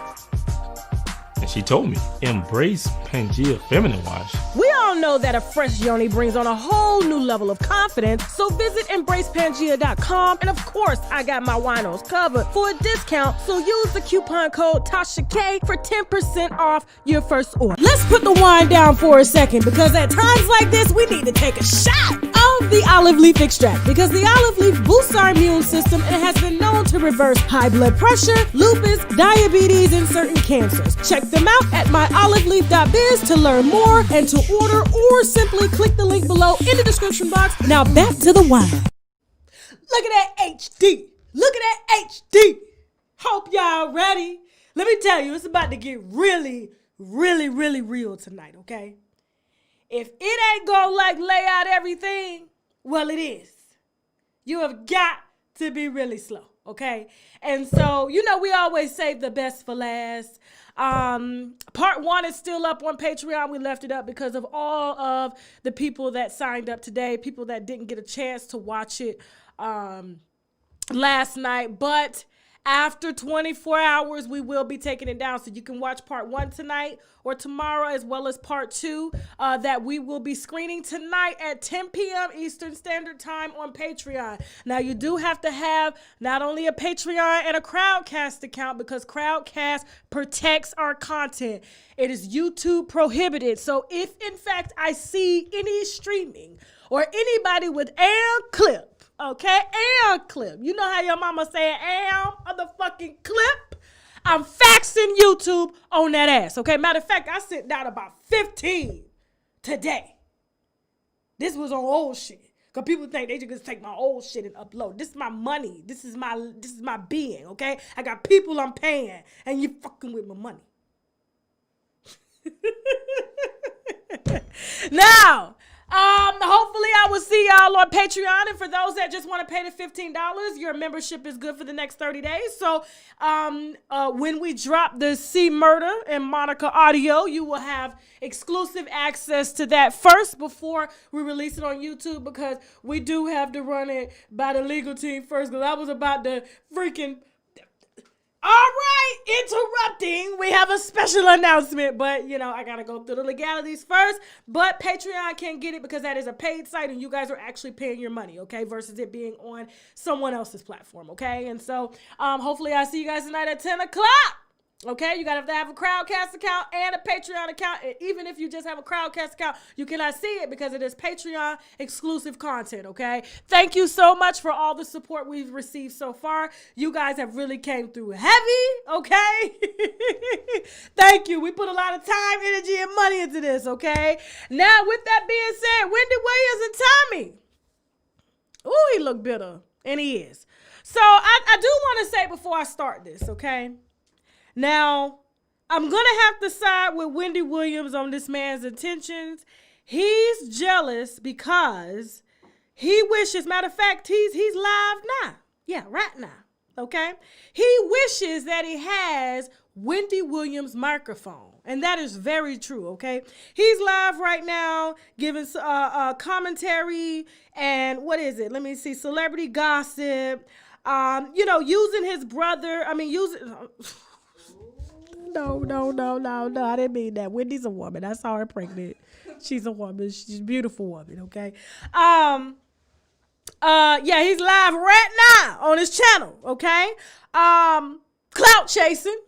D: And she told me, embrace Pangea Feminine Wash.
C: We all know that a fresh yoni brings on a whole new level of confidence, so visit embracepangea.com, and of course, I got my winos covered for a discount, so use the coupon code TashaK for 10% off your first order. Let's put the wine down for a second, because at times like this, we need to take a shot of the olive leaf extract, because the olive leaf boosts our immune system and has been known to reverse high blood pressure, lupus, diabetes, and certain cancers. Check them out at myoliveleaf.biz to learn more and to order, or simply click the link below in the description box. Now back to the wine.
A: Look at that HD. Look at that HD. Hope y'all ready. Let me tell you, it's about to get really, really, really real tonight, okay? If it ain't gonna lay out everything, well, it is. You have got to be really slow, okay? And so, we always save the best for last. Part 1 is still up on Patreon. We left it up because of all of the people that signed up today, people that didn't get a chance to watch it last night. But after 24 hours, we will be taking it down. So you can watch part 1 tonight or tomorrow, as well as part 2 that we will be screening tonight at 10 p.m. Eastern Standard Time on Patreon. Now, you do have to have not only a Patreon and a Crowdcast account, because Crowdcast protects our content. It is YouTube prohibited. So if, in fact, I see any streaming or anybody with clip, okay, clip. You know how your mama say motherfucking clip? I'm faxing YouTube on that ass, okay? Matter of fact, I sent down about 15 today. This was on old shit. Because people think they just take my old shit and upload. This is my money. This is my being, okay? I got people I'm paying, and you fucking with my money. Now, hopefully I will see y'all on Patreon, and for those that just want to pay the $15, your membership is good for the next 30 days. So when we drop the C Murder and Monica audio, you will have exclusive access to that first before we release it on YouTube, because we do have to run it by the legal team first, because I was about to freaking All right, interrupting. We have a special announcement, but I gotta go through the legalities first. But Patreon can get it because that is a paid site and you guys are actually paying your money, okay? Versus it being on someone else's platform, okay? And so hopefully I see you guys tonight at 10 o'clock. Okay, you gotta have a Crowdcast account and a Patreon account. And even if you just have a Crowdcast account, you cannot see it because it is Patreon exclusive content, okay? Thank you so much for all the support we've received so far. You guys have really came through heavy, okay? Thank you. We put a lot of time, energy, and money into this, okay? Now, with that being said, Wendy Williams and Tommy. Ooh, he look bitter, and he is. So I do want to say before I start this, okay? Now, I'm going to have to side with Wendy Williams on this man's intentions. He's jealous because he wishes, matter of fact, he's live now. Yeah, right now, okay? He wishes that he has Wendy Williams' microphone, and that is very true, okay? He's live right now giving commentary and let me see, celebrity gossip, using his brother, No, I didn't mean that. Wendy's a woman. I saw her pregnant. She's a woman. She's a beautiful woman, okay? He's live right now on his channel, okay? Clout chasing.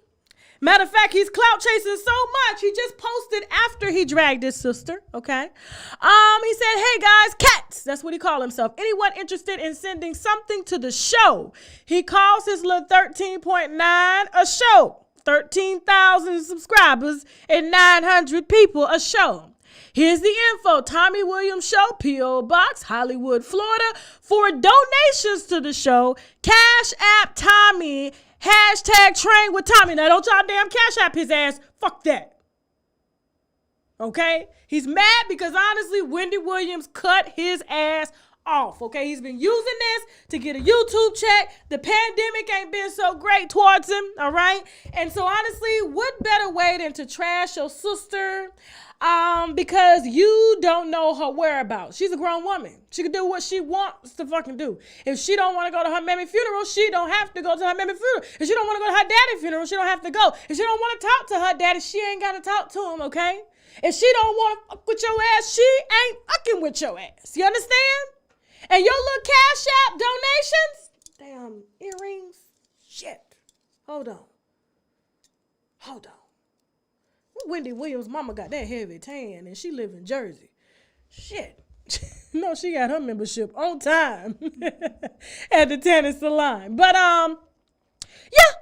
A: Matter of fact, he's clout chasing so much, he just posted after he dragged his sister, okay? He said, hey guys, cats. That's what he called himself. Anyone interested in sending something to the show? He calls his little 13.9 a show. 13,000 subscribers and 900 people a show. Here's the info. Tommy Williams Show, P.O. Box, Hollywood, Florida. For donations to the show, Cash App Tommy, #Train with Tommy. Now, don't y'all damn Cash App his ass. Fuck that. Okay? He's mad because, honestly, Wendy Williams cut his ass off, okay? He's been using this to get a YouTube check. The pandemic ain't been so great towards him, all right? And so honestly, what better way than to trash your sister because you don't know her whereabouts. She's a grown woman. She can do what she wants to fucking do. If she don't want to go to her mammy funeral, she don't have to go to her mammy funeral. If she don't want to go to her daddy's funeral, she don't have to go. If she don't want to talk to her daddy, she ain't got to talk to him, okay? If she don't want to fuck with your ass, she ain't fucking with your ass. You understand? And your little Cash App donations? Damn earrings? Shit. Hold on. Wendy Williams' mama got that heavy tan and she live in Jersey. Shit. No, she got her membership on time at the tennis salon. But,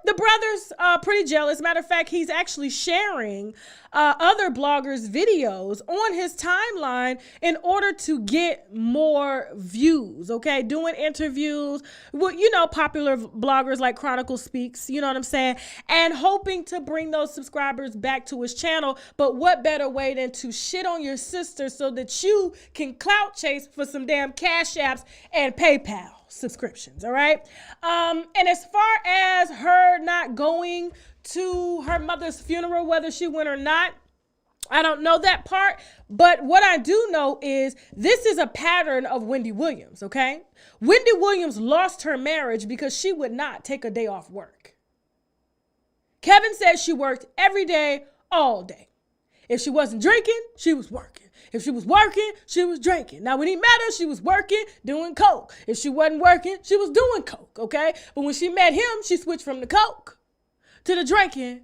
A: the brother's pretty jealous. Matter of fact, he's actually sharing other bloggers' videos on his timeline in order to get more views, okay? Doing interviews with, popular bloggers like Chronicle Speaks, you know what I'm saying? And hoping to bring those subscribers back to his channel. But what better way than to shit on your sister so that you can clout chase for some damn Cash Apps and PayPal subscriptions, all right? And as far as her not going to her mother's funeral, whether she went or not, I don't know that part, but what I do know is this is a pattern of Wendy Williams, okay? Wendy Williams lost her marriage because she would not take a day off work. Kevin said she worked every day, all day. If she wasn't drinking, she was working. If she was working, she was drinking. Now, when he met her, she was working, doing coke. If she wasn't working, she was doing coke, okay? But when she met him, she switched from the coke to the drinking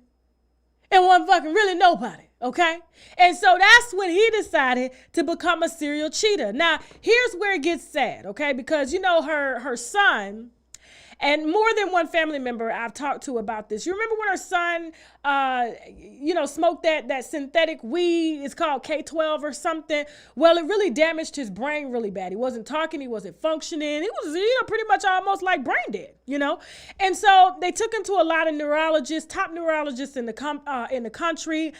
A: and wasn't fucking really nobody, okay? And so that's when he decided to become a serial cheater. Now, here's where it gets sad, okay? Because, her son, and more than one family member I've talked to about this. You remember when her son, smoked that synthetic weed? It's called K12 or something. Well, it really damaged his brain really bad. He wasn't talking. He wasn't functioning. He was, pretty much almost like brain dead, And so they took him to a lot of neurologists, top neurologists in the country.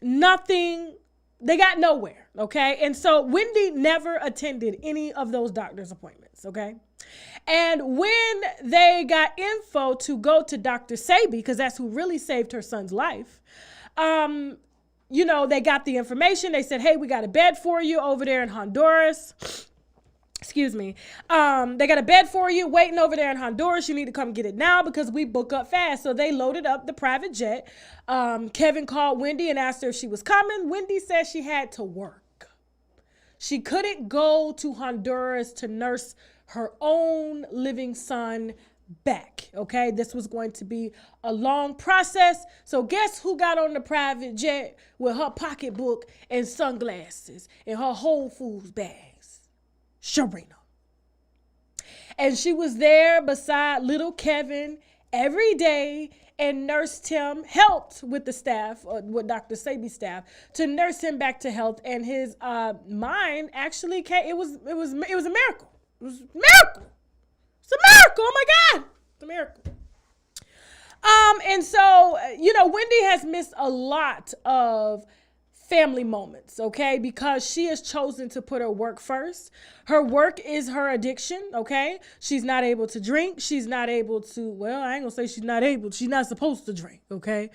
A: Nothing. They got nowhere, okay? And so Wendy never attended any of those doctor's appointments, okay? And when they got info to go to Dr. Sabi, because that's who really saved her son's life, they got the information. They said, hey, we got a bed for you over there in Honduras. Excuse me. They got a bed for you waiting over there in Honduras. You need to come get it now because we book up fast. So they loaded up the private jet. Kevin called Wendy and asked her if she was coming. Wendy said she had to work. She couldn't go to Honduras to nurse her own living son back. Okay, this was going to be a long process. So guess who got on the private jet with her pocketbook and sunglasses and her Whole Foods bags? Sharina. And she was there beside little Kevin every day and nursed him, helped with the staff, or with Dr. Sabi's staff, to nurse him back to health. And his mind actually came. It was a miracle. It was a miracle. It's a miracle. Oh my God. It's a miracle. And so, Wendy has missed a lot of family moments, okay? Because she has chosen to put her work first. Her work is her addiction, okay? She's not able to drink. She's not able to, well, I ain't gonna say she's not able. She's not supposed to drink, okay?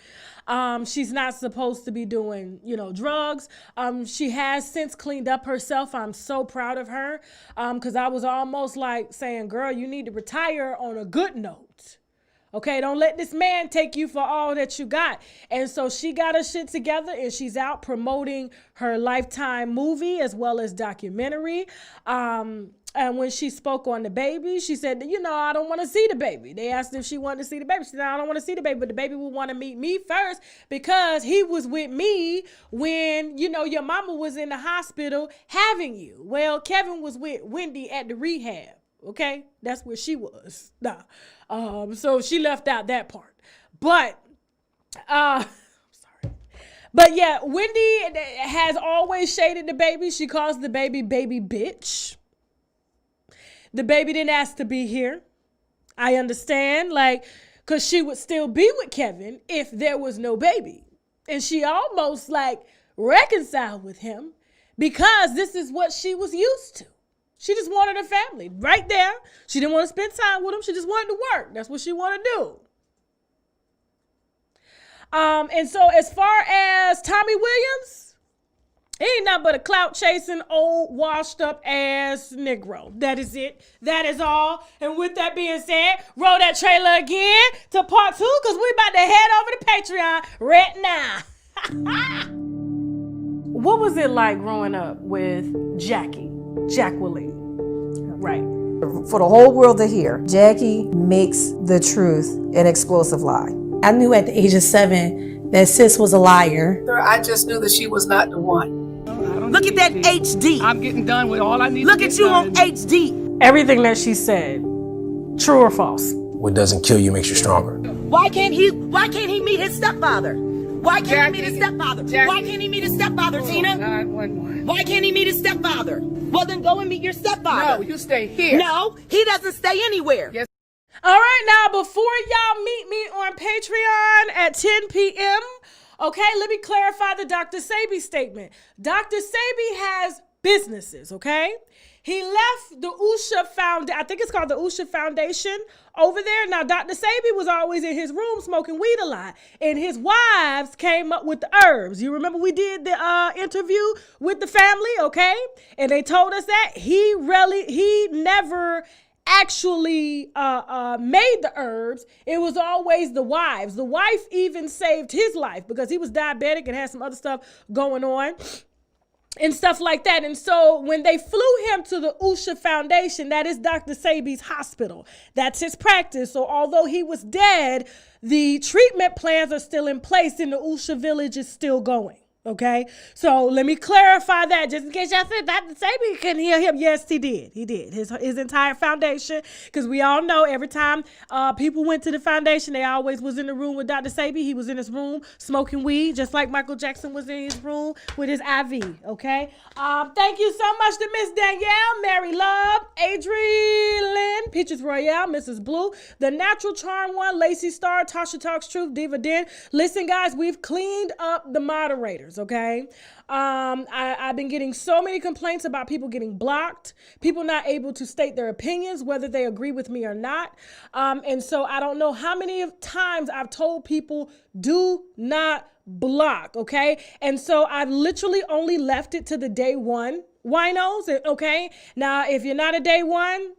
A: She's not supposed to be doing, drugs. She has since cleaned up herself. I'm so proud of her because I was almost like saying, girl, you need to retire on a good note. Okay, don't let this man take you for all that you got. And so she got her shit together and she's out promoting her Lifetime movie as well as documentary. And when she spoke on the baby, she said, I don't want to see the baby. They asked if she wanted to see the baby. She said, I don't want to see the baby, but the baby will want to meet me first because he was with me when, your mama was in the hospital having you. Well, Kevin was with Wendy at the rehab. Okay, that's where she was. So she left out that part. But I'm sorry. But yeah, Wendy has always shaded the baby. She calls the baby bitch. The baby didn't ask to be here. I understand, because she would still be with Kevin if there was no baby. And she almost reconciled with him because this is what she was used to. She just wanted a family right there. She didn't want to spend time with him. She just wanted to work. That's what she wanted to do. And so as far as Tommy Williams, he ain't nothing but a clout chasing, old, washed up ass Negro. That is it. That is all. And with that being said, roll that trailer again to part 2 because we about to head over to Patreon right now.
C: What was it like growing up with Jacqueline? Right.
F: For the whole world to hear, Jackie makes the truth an explosive lie.
G: I knew at the age of 7 that sis was a liar.
H: I just knew that she was not the one.
I: Look at that HD.
H: I'm getting done with all I need
I: Look
H: to
I: at
H: get
I: you
H: done.
I: on HD.
C: Everything that she said, true or false?
J: What doesn't kill you makes you stronger.
I: Why can't he meet his stepfather? Why can't he meet his stepfather? Why can't he meet his stepfather, Tina?
H: 911.
I: Why can't he meet his stepfather? Well, then go and meet your stepfather.
H: No, you stay here.
I: No, he doesn't stay anywhere.
H: Yes.
A: All right, now, before y'all meet me on Patreon at 10 p.m., okay, let me clarify the Dr. Sabi statement. Dr. Sabi has businesses, okay? He left the Usha Foundation, I think it's called the Usha Foundation over there. Now, Dr. Sabi was always in his room smoking weed a lot, and his wives came up with the herbs. You remember we did the interview with the family, okay? And they told us that he never actually made the herbs. It was always the wives. The wife even saved his life because he was diabetic and had some other stuff going on and stuff like that. And so when they flew him to the Usha Foundation, that is Dr. Sabi's hospital. That's his practice. So although he was dead, the treatment plans are still in place and the Usha village is still going. Okay, so let me clarify that just in case y'all said Dr. Sabi couldn't hear him. Yes, he did. He did. His entire foundation, because we all know every time people went to the foundation, they always was in the room with Dr. Sabi. He was in his room smoking weed, just like Michael Jackson was in his room with his IV. Okay, thank you so much to Miss Danielle, Mary Love, Adrienne, Peaches Royale, Mrs. Blue, The Natural Charm One, Lacey Star, Tasha Talks Truth, Diva Den. Listen, guys, we've cleaned up the moderators. Okay. I've been getting so many complaints about people getting blocked, people not able to state their opinions, whether they agree with me or not. And so I don't know how many times I've told people do not block. Okay. And so I've literally only left it to the day one
C: winos, okay? Now, if you're not a day one,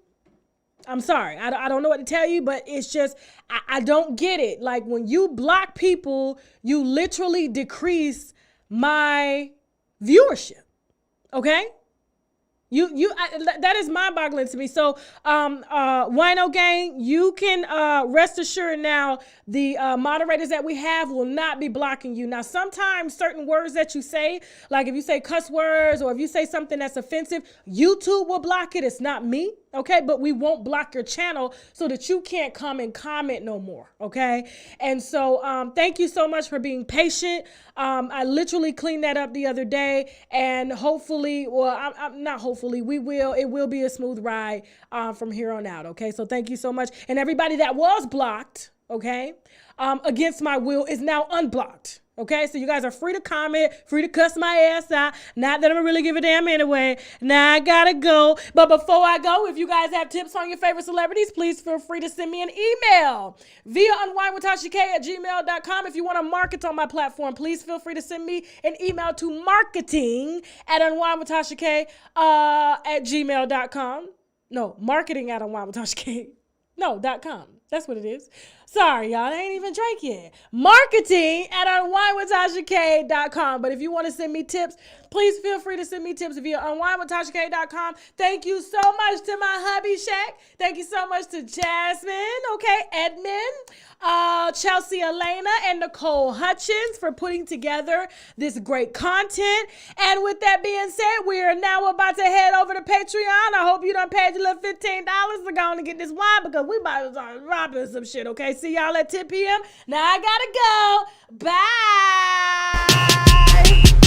C: I'm sorry. I don't know what to tell you, but it's just, I don't get it. Like, when you block people, you literally decrease my viewership, okay? That is mind-boggling to me. So, Wino Gang, you can rest assured now the moderators that we have will not be blocking you. Now, sometimes certain words that you say, like if you say cuss words or if you say something that's offensive, YouTube will block it. It's not me, okay? But we won't block your channel so that you can't come and comment no more, okay? And so thank you so much for being patient. I literally cleaned that up the other day, and hopefully, well, I'm not hopefully, it will be a smooth ride from here on out, okay? So thank you so much. And everybody that was blocked, okay, against my will is now unblocked. Okay, so you guys are free to comment, free to cuss my ass out. Not that I'm gonna really give a damn anyway. Now I gotta go. But before I go, if you guys have tips on your favorite celebrities, please feel free to send me an email via unwinewithtashak@gmail.com. If you want to market on my platform, please feel free to send me an email to marketing@unwinewithtashak@gmail.com. No, marketing@unwinewithtashak.com. That's what it is. Sorry, y'all. I ain't even drank yet. Marketing@unwinewithtashak.com. But if you want to send me tips, please feel free to send me tips via unwinewithtashak.com. Thank you so much to my hubby Shaq. Thank you so much to Jasmine, okay, Edmund, Chelsea Elena, and Nicole Hutchins for putting together this great content. And with that being said, we are now about to head over to Patreon. I hope you done paid your little $15 to go on and get this wine, because we about to start dropping some shit, okay? See y'all at 10 p.m. Now I gotta go. Bye.